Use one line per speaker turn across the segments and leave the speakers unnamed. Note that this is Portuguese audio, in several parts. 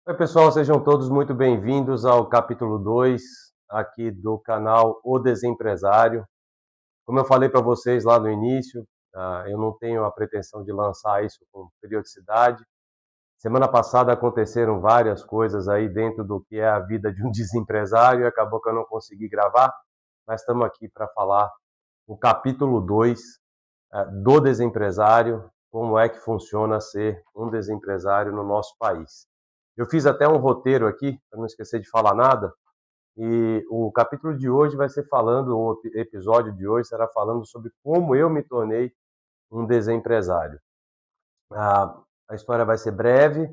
Oi, pessoal, sejam todos muito bem-vindos ao capítulo 2 aqui do canal O Desempresário. Como eu falei para vocês lá no início, eu não tenho a pretensão de lançar isso com periodicidade. Semana passada aconteceram várias coisas aí dentro do que é a vida de um desempresário e acabou que eu não consegui gravar, mas estamos aqui para falar o capítulo 2 do desempresário, como é que funciona ser um desempresário no nosso país. Eu fiz até um roteiro aqui, para não esquecer de falar nada, e o capítulo de hoje vai ser falando, o episódio de hoje será falando sobre como eu me tornei um desempresário. A, a história vai ser breve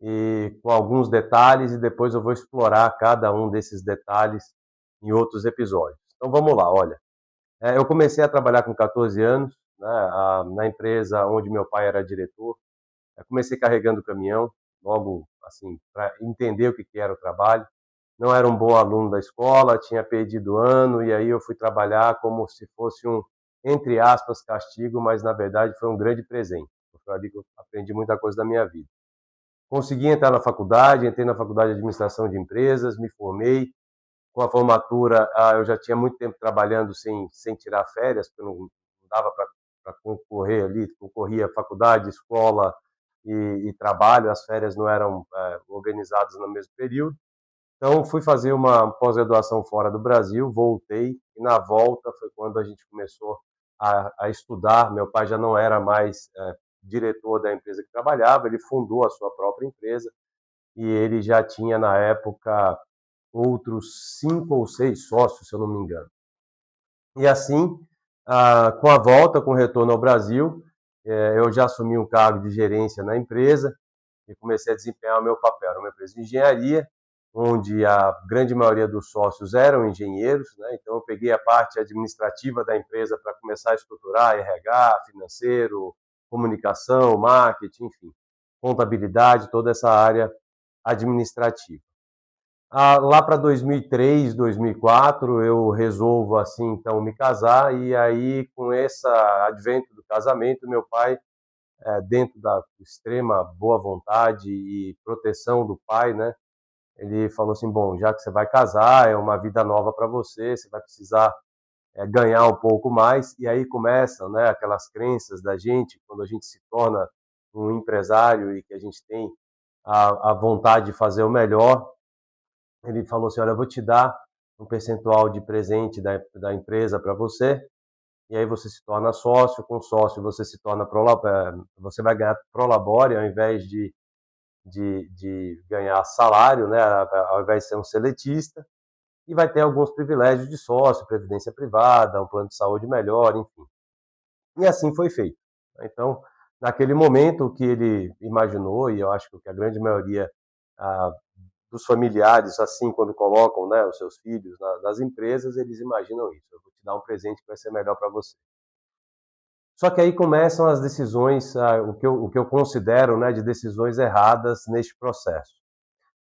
e com alguns detalhes, e depois eu vou explorar cada um desses detalhes em outros episódios. Então vamos lá, olha. Eu comecei a trabalhar com 14 anos, né, na empresa onde meu pai era diretor. Eu comecei carregando caminhão, logo assim, para entender o que era o trabalho. Não era um bom aluno da escola, tinha perdido ano, e aí eu fui trabalhar como se fosse um, entre aspas, castigo, mas na verdade foi um grande presente. Foi ali que eu aprendi muita coisa da minha vida. Consegui entrar na faculdade, entrei na faculdade de administração de empresas, me formei. Com a formatura, eu já tinha muito tempo trabalhando sem tirar férias, porque não dava para concorrer ali, concorria faculdade, escola e trabalho, as férias não eram organizadas no mesmo período. Então, fui fazer uma pós-graduação fora do Brasil, voltei, e na volta foi quando a gente começou a estudar. Meu pai já não era mais diretor da empresa que trabalhava, ele fundou a sua própria empresa, e ele já tinha, na época, outros 5 ou 6 sócios, se eu não me engano. E assim, com a volta, com o retorno ao Brasil, eu já assumi um cargo de gerência na empresa e comecei a desempenhar o meu papel. Era uma empresa de engenharia, onde a grande maioria dos sócios eram engenheiros, né? Então eu peguei a parte administrativa da empresa para começar a estruturar RH, financeiro, comunicação, marketing, enfim, contabilidade, toda essa área administrativa. Lá para 2003, 2004, eu resolvo assim então me casar, e aí com esse advento do casamento, meu pai, dentro da extrema boa vontade e proteção do pai, né, ele falou assim: bom, já que você vai casar, é uma vida nova para você, você vai precisar ganhar um pouco mais. E aí começam, né, aquelas crenças da gente quando a gente se torna um empresário e que a gente tem a vontade de fazer o melhor. Ele falou assim: olha, eu vou te dar um percentual de presente da empresa para você, e aí você se torna sócio. Com sócio você se torna você vai ganhar prolabore ao invés de ganhar salário, né, ao invés de ser um seletista, e vai ter alguns privilégios de sócio, previdência privada, um plano de saúde melhor, enfim. E assim foi feito. Então, naquele momento, o que ele imaginou, e eu acho que a grande maioria ah, dos familiares, assim, quando colocam, né, os seus filhos nas empresas, eles imaginam isso: eu vou te dar um presente que vai ser melhor para você. Só que aí começam as decisões, o que eu considero, né, de decisões erradas neste processo.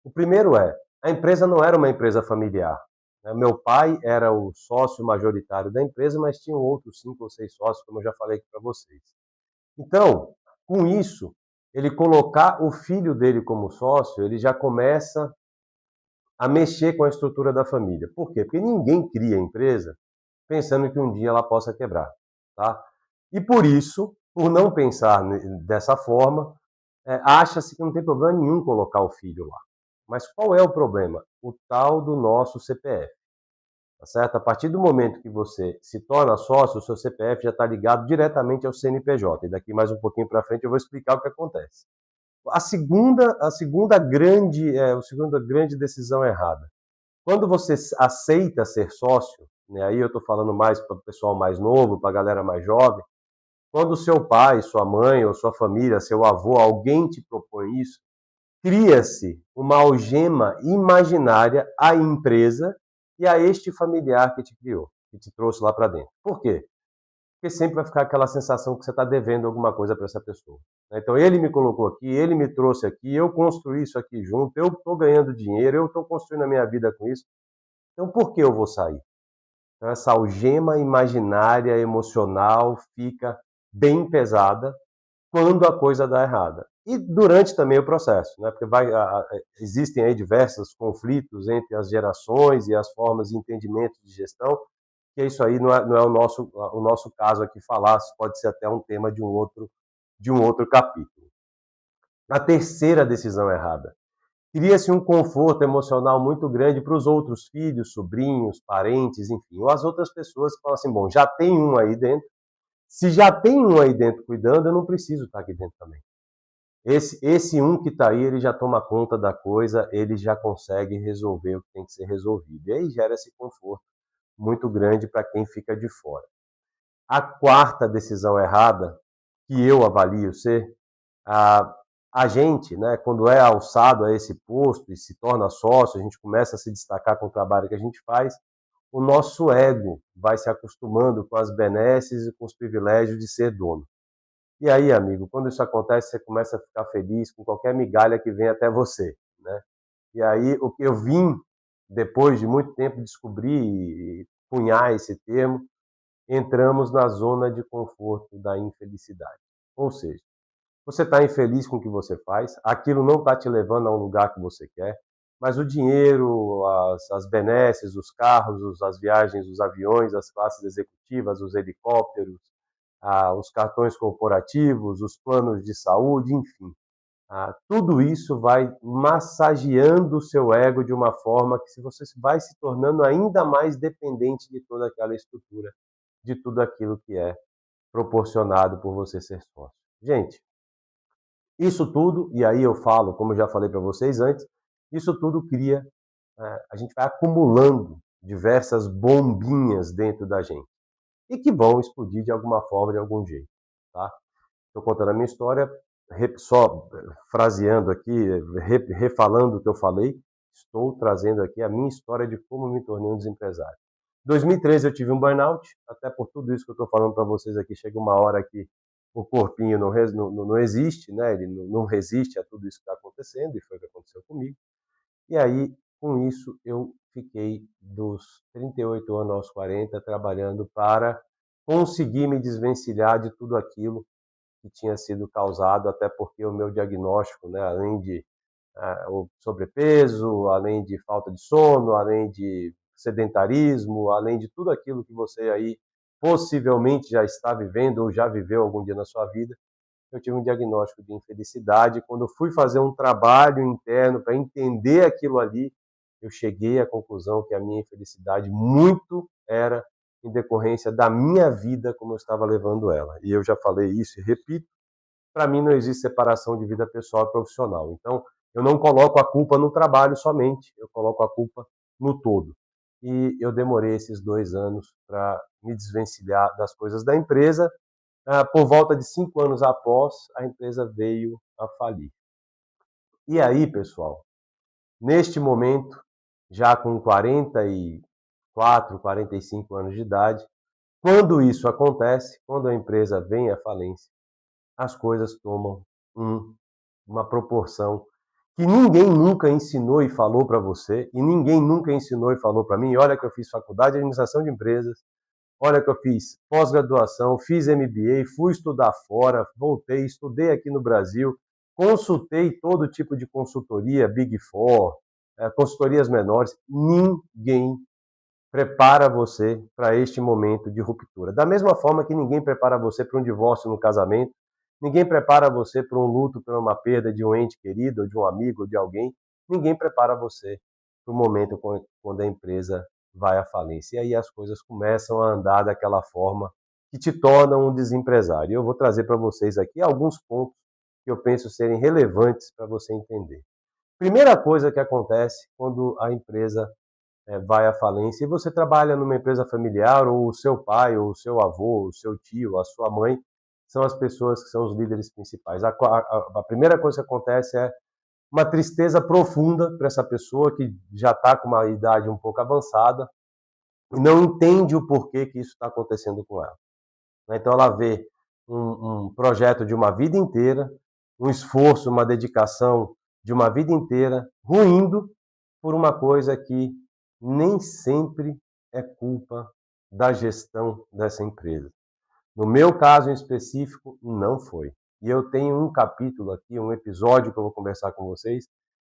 O primeiro a empresa não era uma empresa familiar, né? Meu pai era o sócio majoritário da empresa, mas tinham outros 5 ou 6 sócios, como eu já falei aqui para vocês. Então, com isso, ele colocar o filho dele como sócio, ele já começa a mexer com a estrutura da família. Por quê? Porque ninguém cria empresa pensando que um dia ela possa quebrar, tá? E por isso, por não pensar dessa forma, acha-se que não tem problema nenhum colocar o filho lá. Mas qual é o problema? O tal do nosso CPF, tá certo? A partir do momento que você se torna sócio, o seu CPF já está ligado diretamente ao CNPJ. E daqui mais um pouquinho para frente eu vou explicar o que acontece. A segunda grande decisão errada: quando você aceita ser sócio, né, aí eu estou falando mais para o pessoal mais novo, para a galera mais jovem. Quando seu pai, sua mãe ou sua família, seu avô, alguém te propõe isso, cria-se uma algema imaginária à empresa e a este familiar que te criou, que te trouxe lá para dentro. Por quê? Porque sempre vai ficar aquela sensação que você está devendo alguma coisa para essa pessoa. Então, ele me colocou aqui, ele me trouxe aqui, eu construí isso aqui junto, eu estou ganhando dinheiro, eu estou construindo a minha vida com isso, então por que eu vou sair? Então, essa algema imaginária, emocional, fica bem pesada quando a coisa dá errada. E durante também o processo, né? Porque existem aí diversos conflitos entre as gerações e as formas de entendimento de gestão, que isso aí não é o nosso caso aqui falar, pode ser até um tema de um outro capítulo. A terceira decisão errada. Cria-se um conforto emocional muito grande para os outros filhos, sobrinhos, parentes, enfim, ou as outras pessoas que falam assim, bom, já tem um aí dentro, se já tem um aí dentro cuidando, eu não preciso estar aqui dentro também. Esse um que está aí, ele já toma conta da coisa, ele já consegue resolver o que tem que ser resolvido. E aí gera esse conforto muito grande para quem fica de fora. A quarta decisão errada, que eu avalio ser, a, a gente, né, quando é alçado a esse posto e se torna sócio, a gente começa a se destacar com o trabalho que a gente faz, o nosso ego vai se acostumando com as benesses e com os privilégios de ser dono. E aí, amigo, quando isso acontece, você começa a ficar feliz com qualquer migalha que vem até você, né? E aí, o que eu vim, depois de muito tempo, descobrir e cunhar esse termo, entramos na zona de conforto da infelicidade. Ou seja, você está infeliz com o que você faz, aquilo não está te levando a um lugar que você quer, mas o dinheiro, as benesses, os carros, as viagens, os aviões, as classes executivas, os helicópteros, os cartões corporativos, os planos de saúde, enfim. Tudo isso vai massageando o seu ego de uma forma que você vai se tornando ainda mais dependente de toda aquela estrutura, de tudo aquilo que é proporcionado por você ser sócio. Gente, isso tudo, e aí eu falo, como eu já falei para vocês antes, isso tudo cria, a gente vai acumulando diversas bombinhas dentro da gente e que vão explodir de alguma forma, de algum jeito, tá? Estou contando a minha história, só fraseando aqui, refalando o que eu falei, estou trazendo aqui a minha história de como me tornei um desempresário. Em 2013 eu tive um burnout, até por tudo isso que eu estou falando para vocês aqui, chega uma hora que o corpinho não existe, né? Ele não resiste a tudo isso que está acontecendo, e foi o que aconteceu comigo. E aí, com isso, eu fiquei dos 38 anos aos 40 trabalhando para conseguir me desvencilhar de tudo aquilo que tinha sido causado, até porque o meu diagnóstico, né, além de o sobrepeso, além de falta de sono, além de sedentarismo, além de tudo aquilo que você aí possivelmente já está vivendo ou já viveu algum dia na sua vida, eu tive um diagnóstico de infelicidade. Quando eu fui fazer um trabalho interno para entender aquilo ali, eu cheguei à conclusão que a minha infelicidade muito era em decorrência da minha vida, como eu estava levando ela. E eu já falei isso e repito, para mim não existe separação de vida pessoal e profissional. Então, eu não coloco a culpa no trabalho somente, eu coloco a culpa no todo. E eu demorei esses 2 anos para me desvencilhar das coisas da empresa. Por volta de 5 anos após, a empresa veio a falir. E aí, pessoal, neste momento, já com 44, 45 anos de idade, quando isso acontece, quando a empresa vem à falência, as coisas tomam uma proporção que ninguém nunca ensinou e falou para você, e ninguém nunca ensinou e falou para mim. Olha que eu fiz faculdade de administração de empresas, olha que eu fiz pós-graduação, fiz MBA, fui estudar fora, voltei, estudei aqui no Brasil, consultei todo tipo de consultoria, Big Four, consultorias menores. Ninguém prepara você para este momento de ruptura. Da mesma forma que ninguém prepara você para um divórcio no casamento, ninguém prepara você para um luto, para uma perda de um ente querido, ou de um amigo, ou de alguém. Ninguém prepara você para o momento quando a empresa vai à falência. E aí as coisas começam a andar daquela forma que te tornam um desempresário. Eu vou trazer para vocês aqui alguns pontos que eu penso serem relevantes para você entender. Primeira coisa que acontece quando a empresa vai à falência e você trabalha numa empresa familiar, ou o seu pai, ou o seu avô, o seu tio, a sua mãe, são as pessoas que são os líderes principais. A primeira coisa que acontece é uma tristeza profunda para essa pessoa que já está com uma idade um pouco avançada e não entende o porquê que isso está acontecendo com ela. Então ela vê um projeto de uma vida inteira, um esforço, uma dedicação de uma vida inteira, ruindo por uma coisa que nem sempre é culpa da gestão dessa empresa. No meu caso em específico, não foi. E eu tenho um capítulo aqui, um episódio que eu vou conversar com vocês,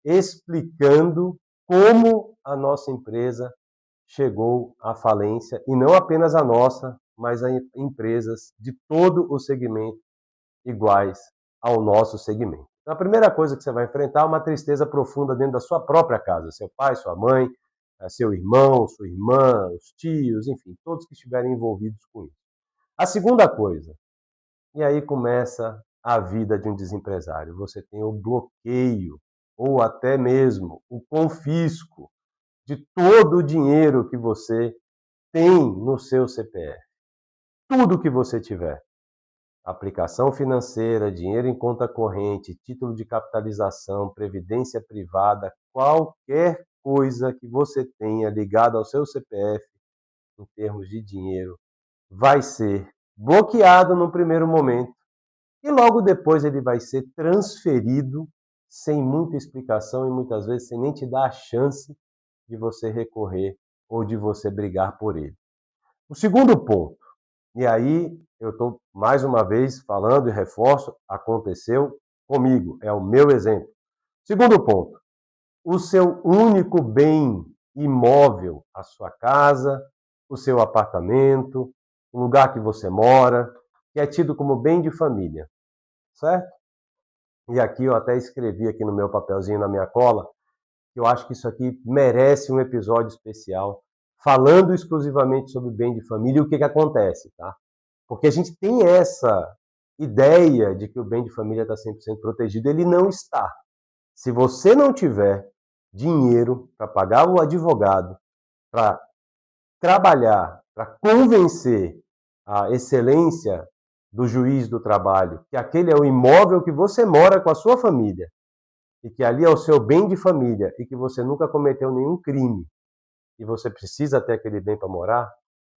explicando como a nossa empresa chegou à falência, e não apenas a nossa, mas a empresas de todo o segmento iguais ao nosso segmento. Então, a primeira coisa que você vai enfrentar é uma tristeza profunda dentro da sua própria casa, seu pai, sua mãe, seu irmão, sua irmã, os tios, enfim, todos que estiverem envolvidos com isso. A segunda coisa, e aí começa a vida de um desempresário, você tem o bloqueio ou até mesmo o confisco de todo o dinheiro que você tem no seu CPF. Tudo que você tiver. Aplicação financeira, dinheiro em conta corrente, título de capitalização, previdência privada, qualquer coisa que você tenha ligada ao seu CPF, em termos de dinheiro, vai ser bloqueado no primeiro momento e logo depois ele vai ser transferido sem muita explicação e muitas vezes sem nem te dar a chance de você recorrer ou de você brigar por ele. O segundo ponto, e aí eu estou mais uma vez falando e reforço, aconteceu comigo, é o meu exemplo. Segundo ponto, o seu único bem imóvel, a sua casa, o seu apartamento, o lugar que você mora, que é tido como bem de família, certo? E aqui eu até escrevi aqui no meu papelzinho, na minha cola, que eu acho que isso aqui merece um episódio especial, falando exclusivamente sobre bem de família e o que acontece, tá? Porque a gente tem essa ideia de que o bem de família está 100% protegido. Ele não está. Se você não tiver dinheiro para pagar o advogado, para trabalhar, para convencer a excelência do juiz do trabalho que aquele é o imóvel que você mora com a sua família e que ali é o seu bem de família e que você nunca cometeu nenhum crime e você precisa ter aquele bem para morar,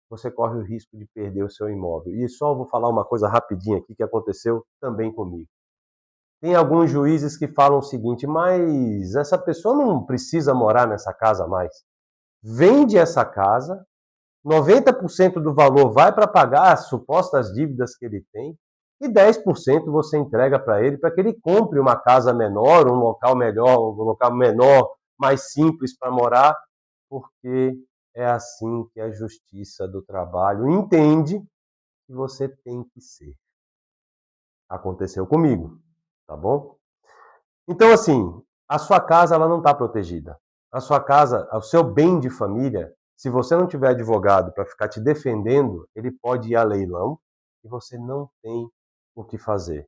você corre o risco de perder o seu imóvel. E só vou falar uma coisa rapidinha aqui que aconteceu também comigo. Tem alguns juízes que falam o seguinte, mas essa pessoa não precisa morar nessa casa mais. Vende essa casa, 90% do valor vai para pagar as supostas dívidas que ele tem e 10% você entrega para ele para que ele compre uma casa menor, um local melhor, um local menor, mais simples para morar, porque é assim que a justiça do trabalho entende que você tem que ser. Aconteceu comigo, tá bom? Então, assim, a sua casa ela não está protegida. A sua casa, o seu bem de família, se você não tiver advogado para ficar te defendendo, ele pode ir a leilão e você não tem o que fazer.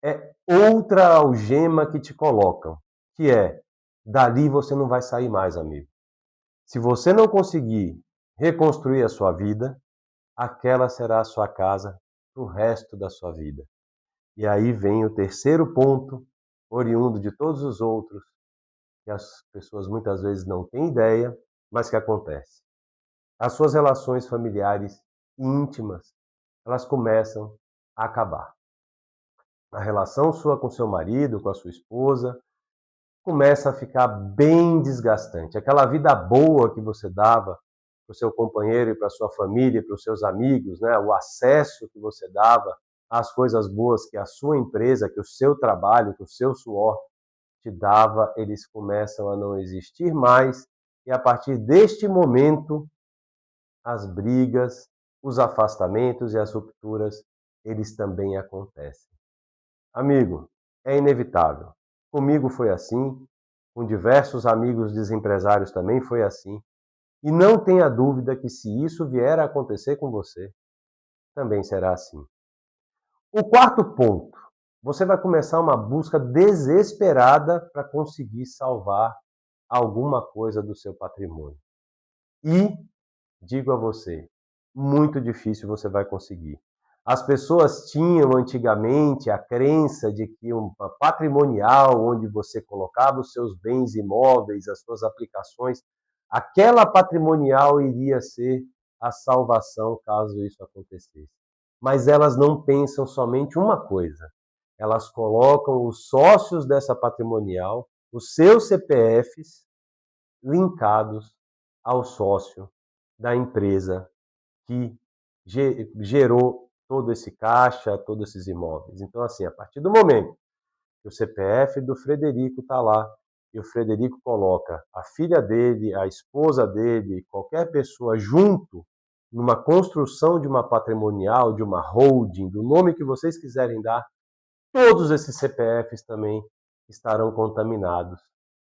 É outra algema que te colocam, que é, dali você não vai sair mais, amigo. Se você não conseguir reconstruir a sua vida, aquela será a sua casa para o resto da sua vida. E aí vem o terceiro ponto, oriundo de todos os outros, que as pessoas muitas vezes não têm ideia, mas que acontece. As suas relações familiares íntimas, elas começam a acabar. A relação sua com seu marido, com a sua esposa, começa a ficar bem desgastante. Aquela vida boa que você dava para o seu companheiro e para a sua família, para os seus amigos, né? O acesso que você dava às coisas boas que a sua empresa, que o seu trabalho, que o seu suor te dava, eles começam a não existir mais. E a partir deste momento, as brigas, os afastamentos e as rupturas, eles também acontecem. Amigo, é inevitável. Comigo foi assim, com diversos amigos desempresários também foi assim. E não tenha dúvida que se isso vier a acontecer com você, também será assim. O quarto ponto, você vai começar uma busca desesperada para conseguir salvar alguma coisa do seu patrimônio. E, digo a você, muito difícil você vai conseguir. As pessoas tinham antigamente a crença de que uma patrimonial, onde você colocava os seus bens imóveis, as suas aplicações, aquela patrimonial iria ser a salvação caso isso acontecesse. Mas elas não pensam somente uma coisa. Elas colocam os sócios dessa patrimonial, os seus CPFs, linkados ao sócio da empresa que gerou todo esse caixa, todos esses imóveis. Então, assim, a partir do momento que o CPF do Frederico está lá, e o Frederico coloca a filha dele, a esposa dele, qualquer pessoa junto, numa construção de uma patrimonial, de uma holding, do nome que vocês quiserem dar, todos esses CPFs também estarão contaminados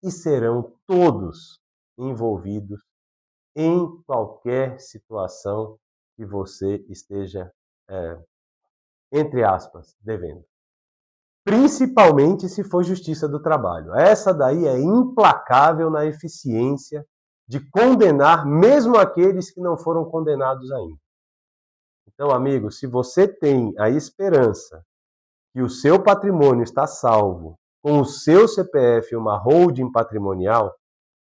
e serão todos envolvidos em qualquer situação que você esteja, entre aspas, devendo. Principalmente se for justiça do trabalho. Essa daí é implacável na eficiência de condenar mesmo aqueles que não foram condenados ainda. Então, amigo, se você tem a esperança que o seu patrimônio está salvo com o seu CPF e uma holding patrimonial,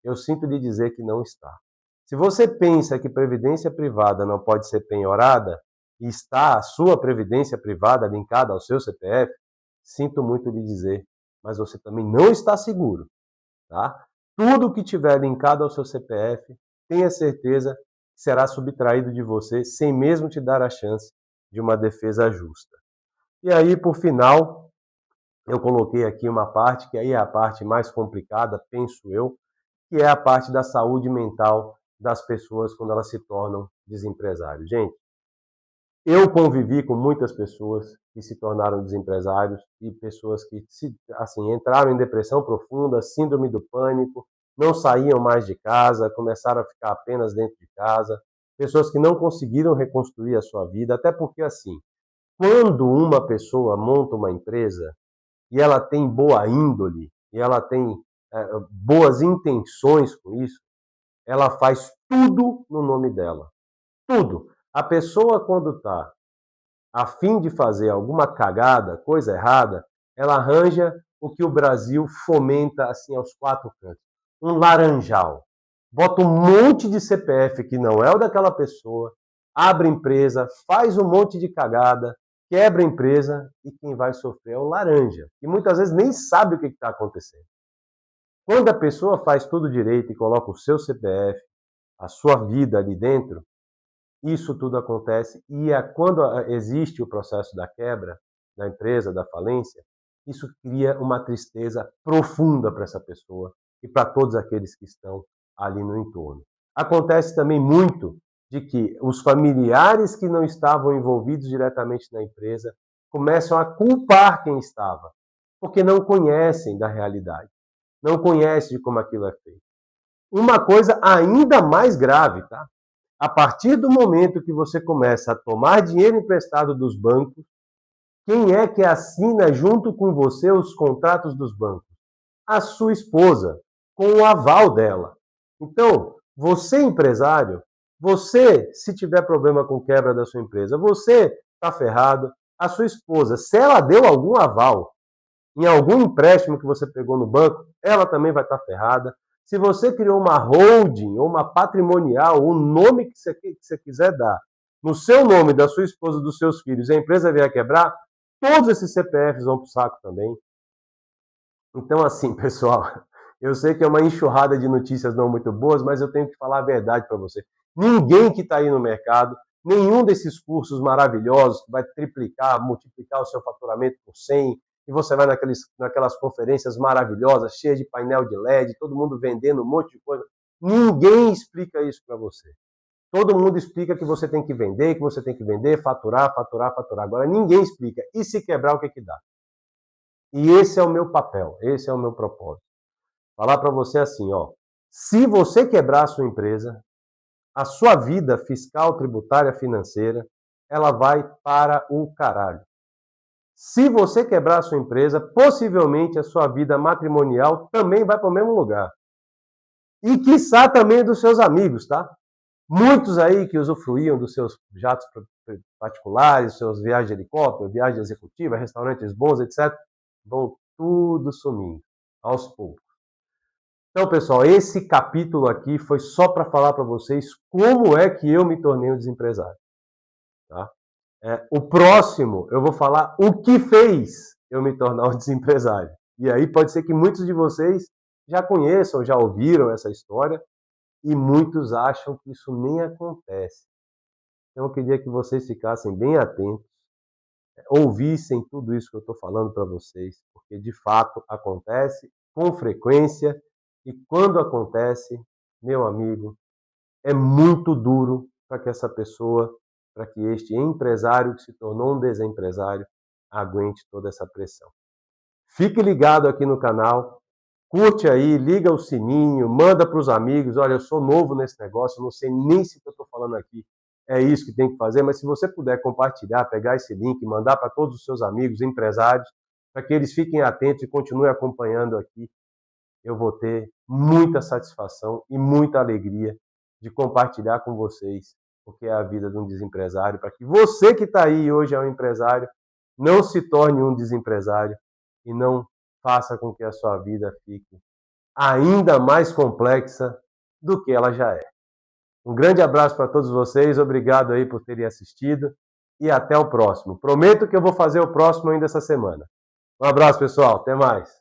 eu sinto lhe dizer que não está. Se você pensa que previdência privada não pode ser penhorada e está a sua previdência privada linkada ao seu CPF, sinto muito lhe dizer, mas você também não está seguro, tá? Tudo que tiver linkado ao seu CPF, tenha certeza que será subtraído de você sem mesmo te dar a chance de uma defesa justa. E aí, por final, eu coloquei aqui uma parte que aí é a parte mais complicada, penso eu, que é a parte da saúde mental das pessoas quando elas se tornam desempresários. Gente, eu convivi com muitas pessoas que se tornaram desempresários e pessoas que entraram em depressão profunda, síndrome do pânico, não saíam mais de casa, começaram a ficar apenas dentro de casa, pessoas que não conseguiram reconstruir a sua vida, até porque assim, quando uma pessoa monta uma empresa e ela tem boa índole, e ela tem boas intenções com isso, ela faz tudo no nome dela. Tudo. A pessoa, quando está a fim de fazer alguma cagada, coisa errada, ela arranja o que o Brasil fomenta assim aos quatro cantos. Um laranjal. Bota um monte de CPF que não é o daquela pessoa, abre empresa, faz um monte de cagada, quebra a empresa e quem vai sofrer é o laranja. E muitas vezes nem sabe o que está acontecendo. Quando a pessoa faz tudo direito e coloca o seu CPF, a sua vida ali dentro, isso tudo acontece e quando existe o processo da quebra da empresa, da falência, isso cria uma tristeza profunda para essa pessoa e para todos aqueles que estão ali no entorno. Acontece também muito de que os familiares que não estavam envolvidos diretamente na empresa começam a culpar quem estava, porque não conhecem da realidade, não conhecem de como aquilo é feito. Uma coisa ainda mais grave, tá? A partir do momento que você começa a tomar dinheiro emprestado dos bancos, quem é que assina junto com você os contratos dos bancos? A sua esposa, com o aval dela. Então, você empresário, você, se tiver problema com quebra da sua empresa, você está ferrado. A sua esposa, se ela deu algum aval em algum empréstimo que você pegou no banco, ela também vai estar ferrada. Se você criou uma holding ou uma patrimonial, o nome que você quiser dar, no seu nome, da sua esposa, dos seus filhos, e a empresa vier a quebrar, todos esses CPFs vão para o saco também. Então, assim, pessoal, eu sei que é uma enxurrada de notícias não muito boas, mas eu tenho que falar a verdade para você. Ninguém que está aí no mercado, nenhum desses cursos maravilhosos que vai triplicar, multiplicar o seu faturamento por 100, e você vai naquelas conferências maravilhosas, cheias de painel de LED, todo mundo vendendo um monte de coisa. Ninguém explica isso para você. Todo mundo explica que você tem que vender, faturar, faturar, faturar. Agora, ninguém explica. E se quebrar, o que que dá? E esse é o meu papel, esse é o meu propósito. Falar para você assim, ó, se você quebrar a sua empresa, a sua vida fiscal, tributária, financeira, ela vai para o caralho. Se você quebrar a sua empresa, possivelmente a sua vida matrimonial também vai para o mesmo lugar. E quiçá também dos seus amigos, tá? Muitos aí que usufruíam dos seus jatos particulares, seus viagens de helicóptero, viagens executivas, restaurantes bons, etc., vão tudo sumindo, aos poucos. Então, pessoal, esse capítulo aqui foi só para falar para vocês como é que eu me tornei um desempresário. Tá? O próximo, eu vou falar o que fez eu me tornar um desempresário. E aí pode ser que muitos de vocês já conheçam, já ouviram essa história, e muitos acham que isso nem acontece. Então, eu queria que vocês ficassem bem atentos ouvissem tudo isso que eu estou falando para vocês, porque de fato acontece com frequência e quando acontece, meu amigo, é muito duro para que essa pessoa, para que este empresário que se tornou um desempresário, aguente toda essa pressão. Fique ligado aqui no canal, curte aí, liga o sininho, manda para os amigos. Olha, eu sou novo nesse negócio, não sei nem se o que eu estou falando aqui é isso que tem que fazer, mas se você puder compartilhar, pegar esse link, mandar para todos os seus amigos, empresários, para que eles fiquem atentos e continuem acompanhando aqui, eu vou ter muita satisfação e muita alegria de compartilhar com vocês o que é a vida de um desempresário, para que você que está aí hoje é um empresário, não se torne um desempresário e não faça com que a sua vida fique ainda mais complexa do que ela já é. Um grande abraço para todos vocês, obrigado aí por terem assistido e até o próximo. Prometo que eu vou fazer o próximo ainda essa semana. Um abraço, pessoal, até mais.